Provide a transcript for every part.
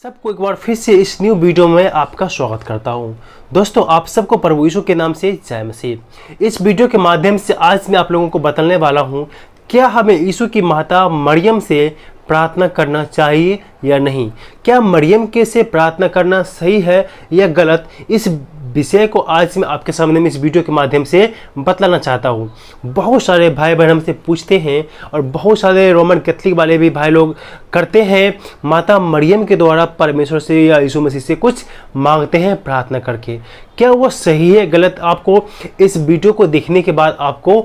सबको एक बार फिर से इस न्यू वीडियो में आपका स्वागत करता हूं। दोस्तों, आप सबको प्रभु यीशु के नाम से जय मसीह। इस वीडियो के माध्यम से आज मैं आप लोगों को बताने वाला हूं, क्या हमें यीशु की माता मरियम से प्रार्थना करना चाहिए या नहीं। क्या मरियम के से प्रार्थना करना सही है या गलत, इस विषय को आज मैं आपके सामने में इस वीडियो के माध्यम से बतलाना चाहता हूँ। बहुत सारे भाई बहन हमसे पूछते हैं और बहुत सारे रोमन कैथलिक वाले भी भाई लोग करते हैं, माता मरियम के द्वारा परमेश्वर से या यीशु मसीह से कुछ मांगते हैं प्रार्थना करके। क्या वो सही है गलत, आपको इस वीडियो को देखने के बाद आपको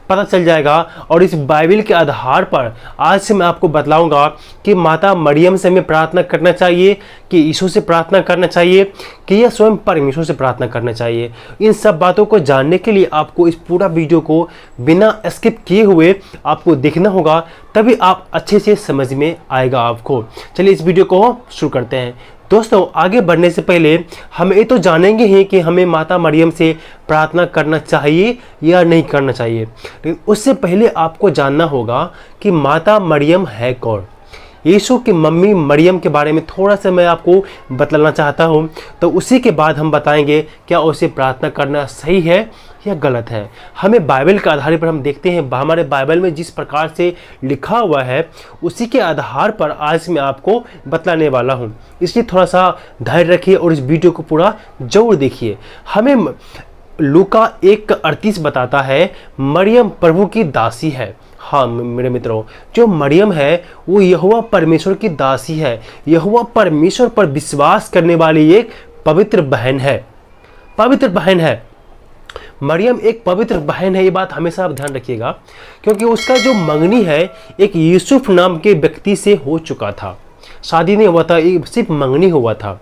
पता चल जाएगा। और इस बाइबल के आधार पर आज से मैं आपको बतलाऊंगा कि माता मरियम से हमें प्रार्थना करना चाहिए, कि यीशु से प्रार्थना करना चाहिए, कि यह स्वयं परमेश्वर से प्रार्थना करना चाहिए। इन सब बातों को जानने के लिए आपको इस पूरा वीडियो को बिना स्किप किए हुए आपको देखना होगा, तभी आप अच्छे से समझ में आएगा आपको। चलिए इस वीडियो को शुरू करते हैं। दोस्तों, आगे बढ़ने से पहले हम ये तो जानेंगे ही कि हमें माता मरियम से प्रार्थना करना चाहिए या नहीं करना चाहिए, लेकिन उससे पहले आपको जानना होगा कि माता मरियम है कौन। यीशु की मम्मी मरियम के बारे में थोड़ा सा मैं आपको बतलाना चाहता हूँ, तो उसी के बाद हम बताएंगे क्या उसे प्रार्थना करना सही है या गलत है। हमें बाइबल के आधार पर हम देखते हैं, हमारे बाइबल में जिस प्रकार से लिखा हुआ है उसी के आधार पर आज मैं आपको बतलाने वाला हूँ। इसलिए थोड़ा सा धैर्य रखिए और इस वीडियो को पूरा जरूर देखिए। हमें लूका 1:38 बताता है, मरियम प्रभु की दासी है। हाँ मेरे मित्रों, जो मरियम है वो यहोवा परमेश्वर की दासी है। यहोवा परमेश्वर पर विश्वास करने वाली एक पवित्र बहन है। पवित्र बहन है मरियम, एक पवित्र बहन है। ये बात हमेशा आप ध्यान रखिएगा, क्योंकि उसका जो मंगनी है एक यूसुफ नाम के व्यक्ति से हो चुका था। शादी नहीं हुआ था, सिर्फ मंगनी हुआ था।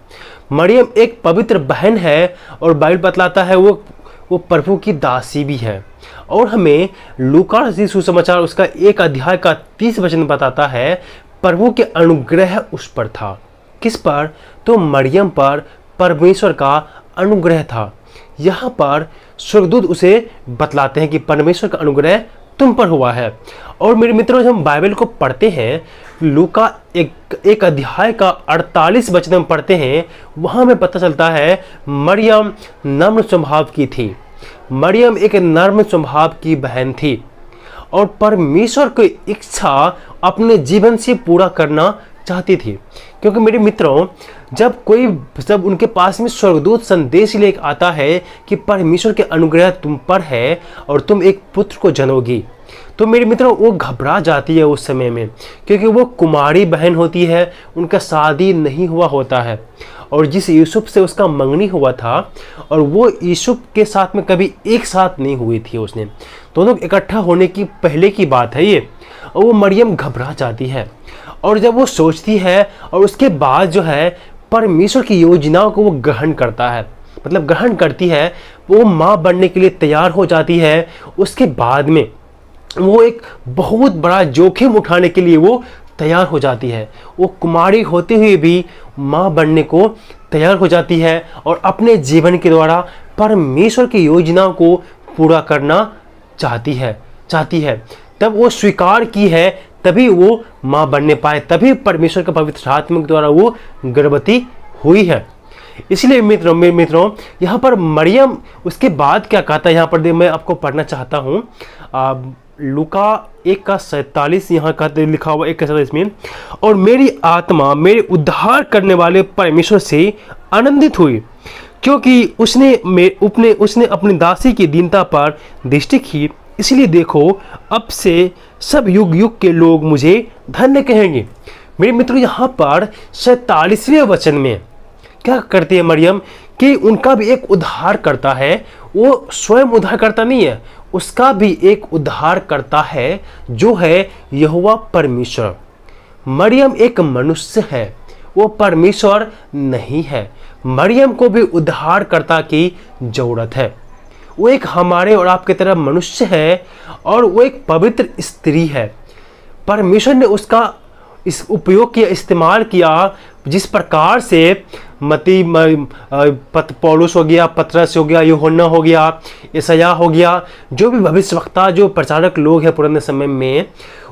मरियम एक पवित्र बहन है और बाइबल बतलाता है वो प्रभु की दासी भी है। और हमें लूका सुसमाचार उसका 1 अध्याय का 30 वचन बताता है, प्रभु के अनुग्रह उस पर था। किस पर? तो मरियम पर परमेश्वर का अनुग्रह था। यहाँ पर स्वर्गदूत उसे बतलाते हैं कि परमेश्वर का अनुग्रह तुम पर हुआ है। और मेरे मित्रों, जब हम बाइबल को पढ़ते हैं, लूका एक अध्याय का 48 वचन हम पढ़ते हैं, वहाँ में पता चलता है मरियम नम्र स्वभाव की थी। मरियम एक नर्म स्वभाव की बहन थी और परमेश्वर की इच्छा अपने जीवन से पूरा करना चाहती थी। क्योंकि मेरे मित्रों, जब उनके पास में स्वर्गदूत संदेश लेकर आता है कि परमेश्वर के अनुग्रह तुम पर है और तुम एक पुत्र को जनोगी, तो मेरे मित्रों वो घबरा जाती है उस समय में, क्योंकि वो कुमारी बहन होती है, उनका शादी नहीं हुआ होता है। और जिस यूसुफ से उसका मंगनी हुआ था और वो यूसुफ के साथ में कभी एक साथ नहीं हुई थी, उसने दोनों इकट्ठा होने की पहले की बात है ये। और वो मरियम घबरा जाती है और जब वो सोचती है और उसके बाद जो है परमेश्वर की योजनाओं को वो ग्रहण करता है, मतलब ग्रहण करती है, वो माँ बनने के लिए तैयार हो जाती है। उसके बाद में वो एक बहुत बड़ा जोखिम उठाने के लिए वो तैयार हो जाती है। वो कुमारी होते हुए भी माँ बनने को तैयार हो जाती है और अपने जीवन के द्वारा परमेश्वर की योजनाओं को पूरा करना चाहती है। तब वो स्वीकार की है, तभी वो माँ बनने पाए, तभी परमेश्वर का पवित्र आत्मा के द्वारा वो गर्भवती हुई है। इसलिए मित्रों यहाँ पर मरियम उसके बाद क्या कहता है, यहाँ पर मैं आपको पढ़ना चाहता हूँ। लूका 1:47 यहाँ का लिखा हुआ 1:47 में, और मेरी आत्मा मेरे उद्धार करने वाले परमेश्वर से आनंदित हुई, क्योंकि उसने अपनी दासी की दीनता पर दृष्टि की। इसलिए देखो, अब से सब युग युग के लोग मुझे धन्य कहेंगे। मेरे मित्रों, यहाँ पर 47वें वचन में क्या करती है मरियम कि उनका भी एक उद्धार करता है। वो स्वयं उद्धार करता नहीं है, उसका भी एक उद्धार करता है जो है यहोवा परमेश्वर। मरियम एक मनुष्य है, वो परमेश्वर नहीं है। मरियम को भी उद्धारकर्ता की जरूरत है। वो एक हमारे और आपके तरह मनुष्य है और वो एक पवित्र स्त्री है। परमेश्वर ने उसका उपयोग किया, इस्तेमाल किया जिस प्रकार से पौलुस हो गया, पतरस हो गया, यूहन्ना हो गया, यशायाह हो गया, जो भी भविष्यवक्ता, जो प्रचारक लोग हैं पुराने समय में,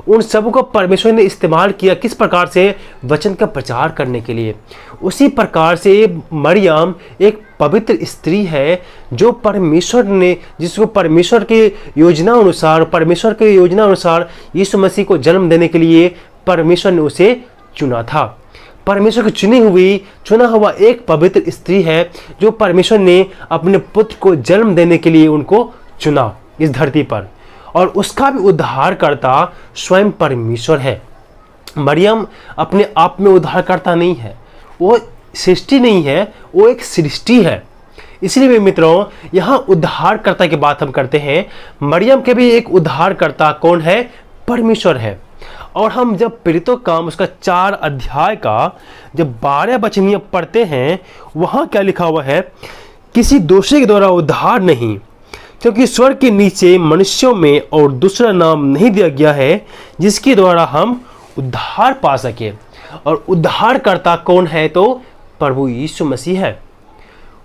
उन सब को परमेश्वर ने इस्तेमाल किया किस प्रकार से वचन का प्रचार करने के लिए। उसी प्रकार से मरियम एक पवित्र स्त्री है जो परमेश्वर ने, जिसको परमेश्वर के योजना अनुसार यीशु मसीह को जन्म देने के लिए परमेश्वर ने उसे चुना था। परमेश्वर की चुना हुआ एक पवित्र स्त्री है जो परमेश्वर ने अपने पुत्र को जन्म देने के लिए उनको चुना इस धरती पर, और उसका भी उद्धारकर्ता स्वयं परमेश्वर है। मरियम अपने आप में उद्धारकर्ता नहीं है, वो सृष्टि नहीं है, वो एक सृष्टि है। इसलिए मेरे मित्रों, यहाँ उद्धारकर्ता की बात हम करते हैं। मरियम के भी एक उद्धारकर्ता कौन है? परमेश्वर है। और हम जब प्रेरितों काम उसका 4 अध्याय का जब 12 वचन पढ़ते हैं, वहाँ क्या लिखा हुआ है? किसी दोषी के द्वारा उद्धार नहीं, क्योंकि स्वर्ग के नीचे मनुष्यों में और दूसरा नाम नहीं दिया गया है जिसके द्वारा हम उद्धार पा सके। और उद्धारकर्ता कौन है? तो प्रभु यीशु मसीह है।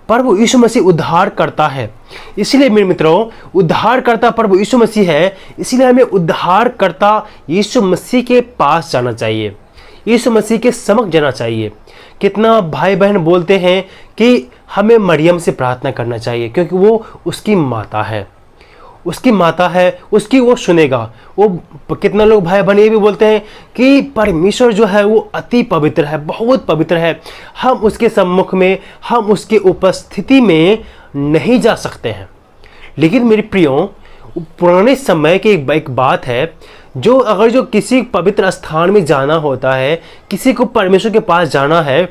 प्रभु यीशु मसीह उद्धार करता है। इसलिए मेरे मित्रों, उद्धारकर्ता प्रभु यीशु मसीह है, इसलिए हमें उद्धारकर्ता यीशु मसीह के पास जाना चाहिए, यीशु मसीह के समक्ष जाना चाहिए। कितना भाई बहन बोलते हैं कि हमें मरियम से प्रार्थना करना चाहिए क्योंकि वो उसकी माता है, उसकी वो सुनेगा। वो कितना लोग भाई बहन ये भी बोलते हैं कि परमेश्वर जो है वो अति पवित्र है, बहुत पवित्र है, हम उसके सम्मुख में, हम उसके उपस्थिति में नहीं जा सकते हैं। लेकिन मेरे प्रियो, पुराने समय की एक बात है, जो किसी पवित्र स्थान में जाना होता है, किसी को परमेश्वर के पास जाना है,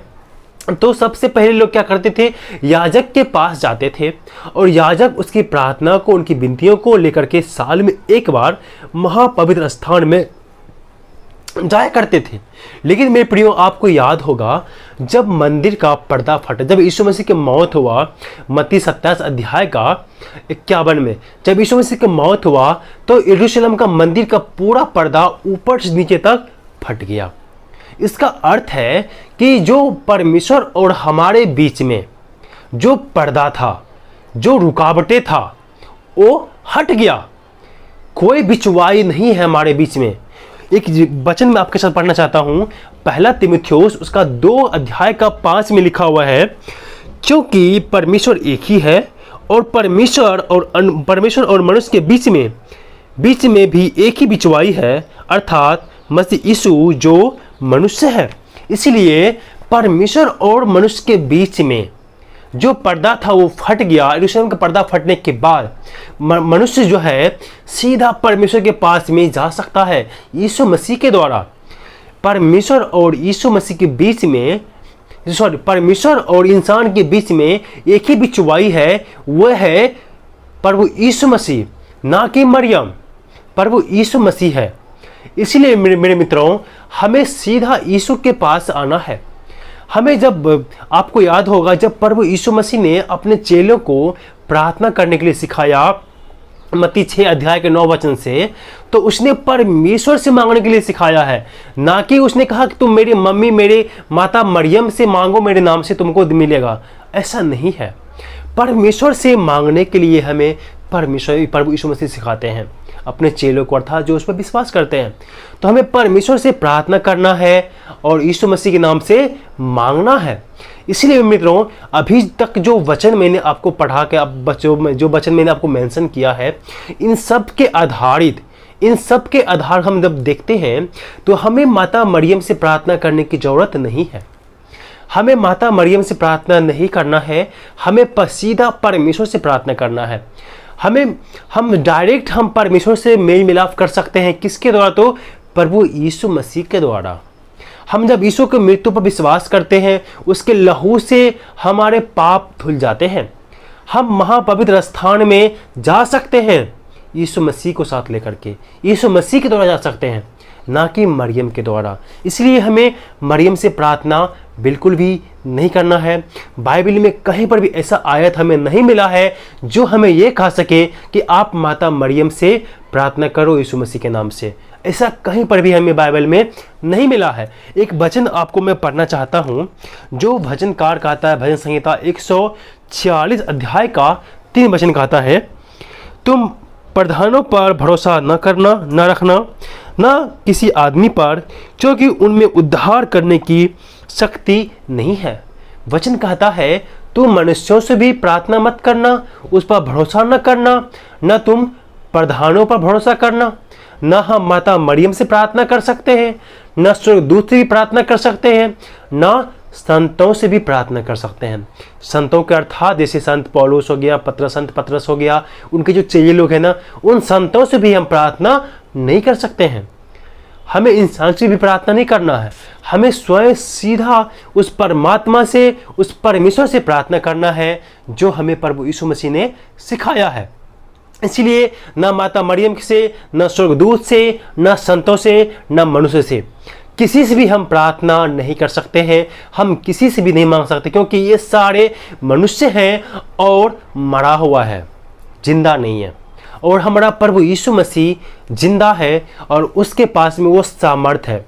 तो सबसे पहले लोग क्या करते थे? याजक के पास जाते थे, और याजक उसकी प्रार्थना को, उनकी विनतियों को लेकर के साल में एक बार महापवित्र स्थान में जाया करते थे। लेकिन मेरे प्रियो, आपको याद होगा जब मंदिर का पर्दा फटा, जब यीशु मसीह की मौत हुआ, मत्ती 27 अध्याय का 51 में जब यीशु मसीह की मौत हुआ तो यरूशलेम का मंदिर का पूरा पर्दा ऊपर से नीचे तक फट गया। इसका अर्थ है कि जो परमेश्वर और हमारे बीच में जो पर्दा था, जो रुकावटें था, वो हट गया। कोई बिचवाई नहीं है हमारे बीच में। एक वचन मैं आपके साथ पढ़ना चाहता हूं, 1 तीमुथियुस उसका 2 अध्याय का 5 में लिखा हुआ है, क्योंकि परमेश्वर एक ही है और परमेश्वर और मनुष्य के बीच में भी एक ही बिचवाई है, अर्थात मसीह यीशु जो मनुष्य है। इसलिए परमेश्वर और मनुष्य के बीच में जो पर्दा था वो फट गया। यरूशलेम का पर्दा फटने के बाद मनुष्य जो है सीधा परमेश्वर के पास में जा सकता है यीशु मसीह के द्वारा। परमेश्वर और यीशु मसीह के बीच में, परमेश्वर और इंसान के बीच में एक ही बिचवाई है, वह है प्रभु यीशु मसीह, ना कि मरियम। प्रभु यीशु मसीह है। इसलिए मेरे मित्रों, हमें सीधा यीशु के पास आना है। हमें, जब आपको याद होगा, जब प्रभु यीशु मसीह ने अपने चेलों को प्रार्थना करने के लिए सिखाया मत्ती 6 अध्याय के 9 वचन से, तो उसने परमेश्वर से मांगने के लिए सिखाया है, ना कि उसने कहा कि तुम मेरी मम्मी, मेरे माता मरियम से मांगो, मेरे नाम से तुमको मिलेगा। ऐसा नहीं है। परमेश्वर से मांगने के लिए हमें प्रभु यीशु मसीह सिखाते हैं अपने चेलों को, अर्थात जो उस पर विश्वास करते हैं। तो हमें परमेश्वर से प्रार्थना करना है और यीशु मसीह के नाम से मांगना है। इसलिए मित्रों, अभी तक जो वचन मैंने आपको पढ़ा के, जो वचन मैंने आपको मेंशन किया है, इन सब के आधार हम जब देखते हैं तो हमें माता मरियम से प्रार्थना करने की जरूरत नहीं है। हमें माता मरियम से प्रार्थना नहीं करना है, हमें सीधा परमेश्वर से प्रार्थना करना है। हम डायरेक्ट परमेश्वर से मेल मिलाप कर सकते हैं। किसके द्वारा? तो प्रभु यीशु मसीह के द्वारा। हम जब यीशु की मृत्यु पर विश्वास करते हैं, उसके लहू से हमारे पाप धुल जाते हैं। हम महापवित्र स्थान में जा सकते हैं यीशु मसीह को साथ लेकर के, यीशु मसीह के द्वारा जा सकते हैं, ना कि मरियम के द्वारा। इसलिए हमें मरियम से प्रार्थना बिल्कुल भी नहीं करना है। बाइबल में कहीं पर भी ऐसा आयत हमें नहीं मिला है जो हमें यह कहा सके कि आप माता मरियम से प्रार्थना करो यीशु मसीह के नाम से। ऐसा कहीं पर भी हमें बाइबल में नहीं मिला है। एक वचन आपको मैं पढ़ना चाहता हूं जो भजनकार कहता है, भजन संहिता 146 अध्याय का 3 वचन कहता है, तुम प्रधानों पर भरोसा न करना, न रखना, न किसी आदमी पर, क्योंकि उनमें उद्धार करने की शक्ति नहीं है। वचन कहता है तुम मनुष्यों से भी प्रार्थना मत करना, उस पर भरोसा न करना, न तुम प्रधानों पर भरोसा करना, न हम माता मरियम से प्रार्थना कर सकते हैं, न स्वर्गदूत से भी प्रार्थना कर सकते हैं, न संतों से भी प्रार्थना कर सकते हैं। संतों के अर्थात जैसे संत पौलुस हो गया, संत पतरस हो गया, उनके जो चेले लोग हैं ना, उन संतों से भी हम प्रार्थना नहीं कर सकते हैं। हमें इंसान से भी प्रार्थना नहीं करना है, हमें स्वयं सीधा उस परमात्मा से, उस परमेश्वर से प्रार्थना करना है जो हमें प्रभु यीशु मसीह ने सिखाया है। इसलिए न माता मरियम से, न स्वर्गदूत से, न संतों से, न मनुष्य से, किसी से भी हम प्रार्थना नहीं कर सकते हैं। हम किसी से भी नहीं मांग सकते, क्योंकि ये सारे मनुष्य हैं और मरा हुआ है, जिंदा नहीं है। और हमारा प्रभु यीशु मसीह जिंदा है और उसके पास में वो सामर्थ है।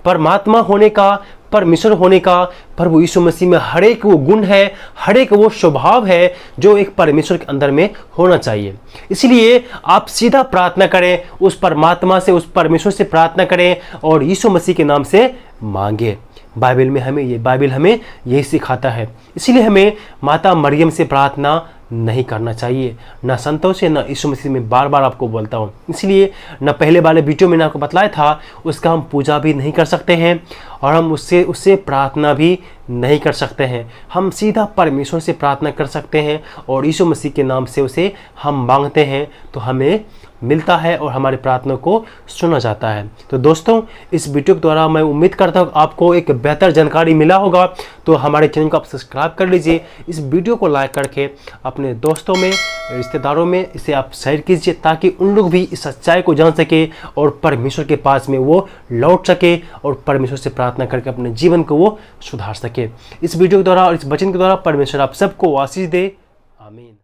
परमात्मा होने का, परमेश्वर होने का प्रभु यीशु मसीह में हर एक वो गुण है, हर एक वो स्वभाव है जो एक परमेश्वर के अंदर में होना चाहिए। इसलिए आप सीधा प्रार्थना करें, उस परमात्मा से, उस परमेश्वर से प्रार्थना करें और यीशु मसीह के नाम से मांगे। बाइबल हमें यही सिखाता है। इसलिए हमें माता मरियम से प्रार्थना नहीं करना चाहिए, ना संतों से, ना यीशु मसीह में बार बार आपको बोलता हूँ। इसलिए न पहले वाले वीडियो में आपको बतलाया था, उसका हम पूजा भी नहीं कर सकते हैं और हम उससे प्रार्थना भी नहीं कर सकते हैं। हम सीधा परमेश्वर से प्रार्थना कर सकते हैं और यीशु मसीह के नाम से उसे हम मांगते हैं तो हमें मिलता है और हमारी प्रार्थना को सुना जाता है। तो दोस्तों, इस वीडियो के द्वारा मैं उम्मीद करता हूँ आपको एक बेहतर जानकारी मिला होगा। तो हमारे चैनल को आप सब्सक्राइब कर लीजिए, इस वीडियो को लाइक करके अपने दोस्तों में, रिश्तेदारों में इसे आप शेयर कीजिए ताकि उन लोग भी इस सच्चाई को जान सके और परमेश्वर के पास में वो लौट सके और परमेश्वर से प्रार्थना करके अपने जीवन को वो सुधार सके। इस वीडियो के द्वारा और इस वचन के द्वारा परमेश्वर आप सबको आशीष दे। आमीन।